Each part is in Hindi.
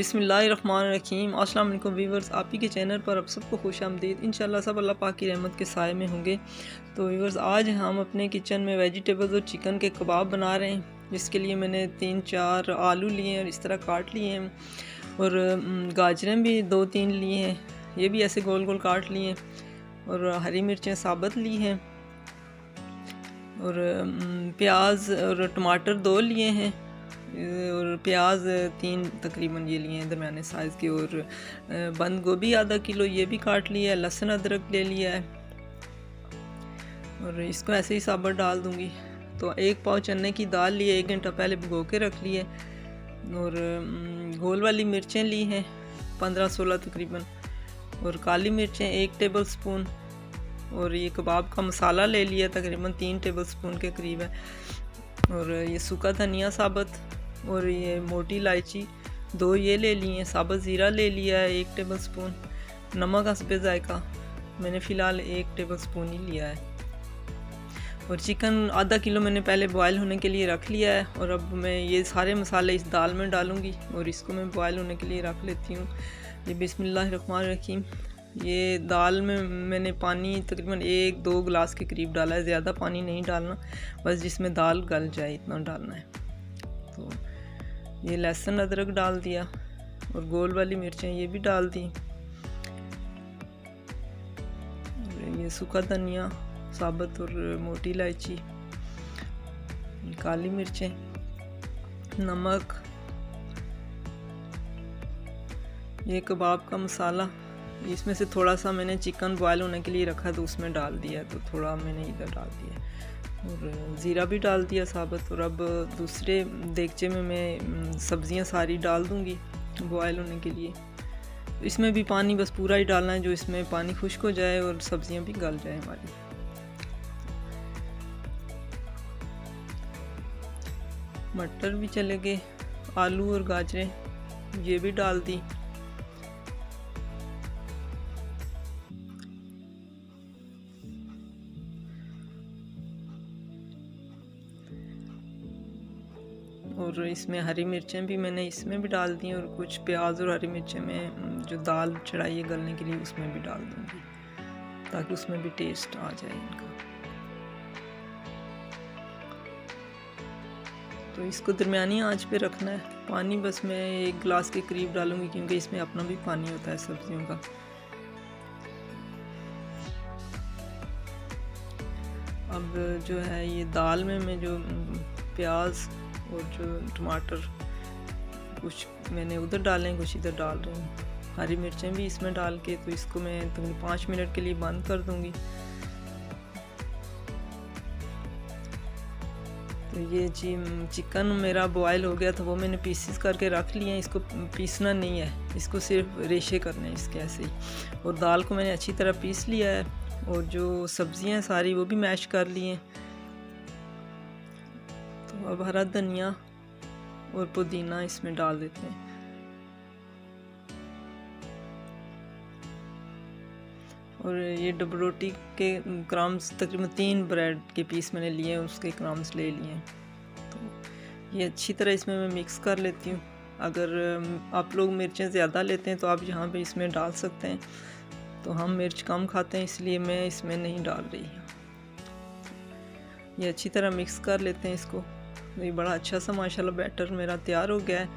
बिस्मिल्लाहिर्रहमानिर्रहीम। अस्सलाम वालेकुम व्यूवर्स, आप ही के चैनल पर आप सबको खुश आमदीद। इंशाल्लाह सब अल्लाह पाक की रहमत के साए में होंगे। तो व्यूवर्स, आज हम अपने किचन में वेजिटेबल्स और चिकन के कबाब बना रहे हैं, जिसके लिए मैंने 3-4 आलू लिए हैं और इस तरह काट लिए हैं, और गाजरें भी 2-3 लिए हैं, ये भी ऐसे गोल गोल काट लिए हैं, और हरी मिर्चें साबुत ली हैं, और प्याज और टमाटर 2 लिए हैं, और प्याज 3 तकरीबन ये लिए हैं दरमियाने साइज़ के, और बंद गोभी आधा किलो ये भी काट लिया है, लहसुन अदरक ले लिया है, और इसको ऐसे ही साबुत डाल दूँगी। तो 1 पाव चने की दाल लिए, 1 घंटा पहले भिगो के रख लिए, और गोल वाली मिर्चें ली हैं 15-16 तकरीबन, और काली मिर्चें 1 टेबल स्पून, और ये कबाब का मसाला ले लिया तकरीबन 3 टेबल स्पून के करीब है, और ये सूखा धनिया साबुत, और ये मोटी इलायची 2 ये ले लिए हैं, साबुत ज़ीरा ले लिया है 1 टेबल स्पून, नमक हस्बे ज़ायका मैंने फ़िलहाल 1 टेबल स्पून ही लिया है, और चिकन आधा किलो मैंने पहले बॉयल होने के लिए रख लिया है। और अब मैं ये सारे मसाले इस दाल में डालूँगी और इसको मैं बॉयल होने के लिए रख लेती हूँ। ये बिस्मिल्लाहिर्रहमानिर्रहीम। ये दाल में मैंने पानी तकरीबन 1-2 गिलास के करीब डाला है, ज़्यादा पानी नहीं डालना, बस जिसमें दाल गल जाए इतना डालना है। तो ये लहसुन अदरक डाल दिया, और गोल वाली मिर्चें ये भी डाल दी, और ये सूखा धनिया साबुत, और मोटी इलायची, काली मिर्चें, नमक, ये कबाब का मसाला, इसमें से थोड़ा सा मैंने चिकन बॉयल होने के लिए रखा तो उसमें डाल दिया, तो थोड़ा मैंने इधर डाल दिया, और ज़ीरा भी डाल दिया साबुत। और अब दूसरे देगचे में मैं सब्ज़ियां सारी डाल दूंगी बॉयल होने के लिए। इसमें भी पानी बस पूरा ही डालना है, जो इसमें पानी खुश्क हो जाए और सब्ज़ियां भी गल जाए हमारी। मटर भी चले गए, आलू और गाजरें ये भी डाल दी, और इसमें हरी मिर्चें भी मैंने इसमें भी डाल दी, और कुछ प्याज और हरी मिर्चें मैं जो दाल चढ़ाई है गलने के लिए उसमें भी डाल दूँगी, ताकि उसमें भी टेस्ट आ जाए इनका। तो इसको दरमियानी आंच पे रखना है। पानी बस मैं 1 गिलास के करीब डालूँगी, क्योंकि इसमें अपना भी पानी होता है सब्जियों का। अब जो है ये दाल में मैं जो प्याज और जो टमाटर कुछ मैंने उधर डाले, कुछ इधर डाल रही हूँ, हरी मिर्चें भी इसमें डाल के, तो इसको मैं तकरीबन 5 मिनट के लिए बंद कर दूँगी। तो ये जी चिकन मेरा बॉयल हो गया था, वो मैंने पीसेस करके रख लिए हैं। इसको पीसना नहीं है, इसको सिर्फ रेशे करने हैं इसके ऐसे ही। और दाल को मैंने अच्छी तरह पीस लिया है, और जो सब्जियां सारी वो भी मैश कर ली हैं। तो अब हरा धनिया और पुदीना इसमें डाल देते हैं, और ये डबल रोटी के क्रम्स तकरीबन 3 ब्रेड के पीस मैंने लिए हैं, उसके क्रम्स ले लिए हैं। तो ये अच्छी तरह इसमें मैं मिक्स कर लेती हूँ। अगर आप लोग मिर्चें ज़्यादा लेते हैं तो आप यहाँ पे इसमें डाल सकते हैं, तो हम मिर्च कम खाते हैं इसलिए मैं इसमें नहीं डाल रही हूँ। ये अच्छी तरह मिक्स कर लेते हैं इसको। ये बड़ा अच्छा सा माशाल्लाह बैटर मेरा तैयार हो गया है।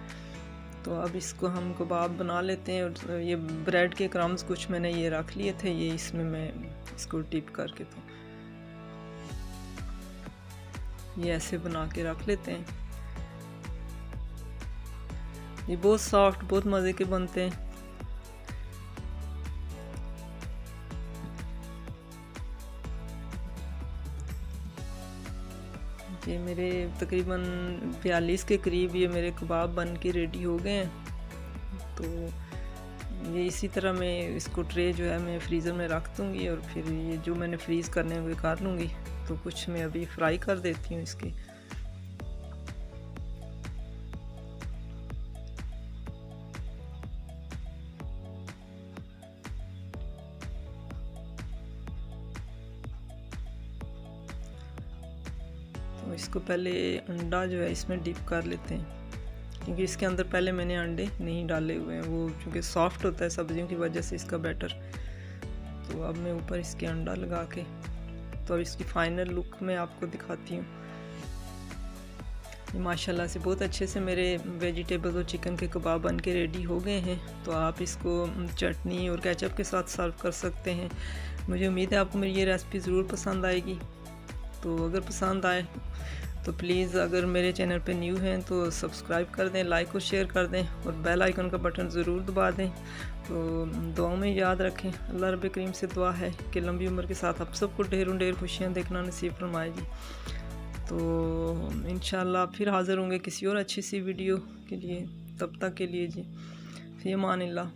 तो अब इसको हम कबाब बना लेते हैं, और ये ब्रेड के क्रम्स कुछ मैंने ये रख लिए थे, ये इसमें मैं इसको डिप करके तो ये ऐसे बना के रख लेते हैं। ये बहुत सॉफ्ट, बहुत मज़े के बनते हैं। ये मेरे तकरीबन 42 के करीब ये मेरे कबाब बन के रेडी हो गए हैं। तो ये इसी तरह मैं इसको ट्रे जो है मैं फ्रीज़र में रख दूँगी, और फिर ये जो मैंने फ्रीज़ करने हुए कर लूँगी। तो कुछ मैं अभी फ्राई कर देती हूँ इसके। तो इसको पहले अंडा जो है इसमें डिप कर लेते हैं, क्योंकि इसके अंदर पहले मैंने अंडे नहीं डाले हुए हैं, वो चूँकि सॉफ्ट होता है सब्जियों की वजह से इसका बैटर। तो अब मैं ऊपर इसके अंडा लगा के तो अब इसकी फ़ाइनल लुक मैं आपको दिखाती हूँ। माशाल्लाह से बहुत अच्छे से मेरे वेजिटेबल और चिकन के कबाब बन के रेडी हो गए हैं। तो आप इसको चटनी और केचप के साथ सर्व कर सकते हैं। मुझे उम्मीद है आपको मेरी ये रेसिपी ज़रूर पसंद आएगी। तो अगर पसंद आए तो प्लीज़, अगर मेरे चैनल पे न्यू हैं तो सब्सक्राइब कर दें, लाइक और शेयर कर दें और बेल आइकन का बटन ज़रूर दबा दें। तो दुआओं में याद रखें। अल्लाह रब्बे करीम से दुआ है कि लंबी उम्र के साथ आप सबको ढेरों ढेर खुशियाँ देखना नसीब फरमाएगी। तो इंशाल्लाह फिर हाज़िर होंगे किसी और अच्छी सी वीडियो के लिए। तब तक के लिए जी, फ़ी अमान अल्लाह।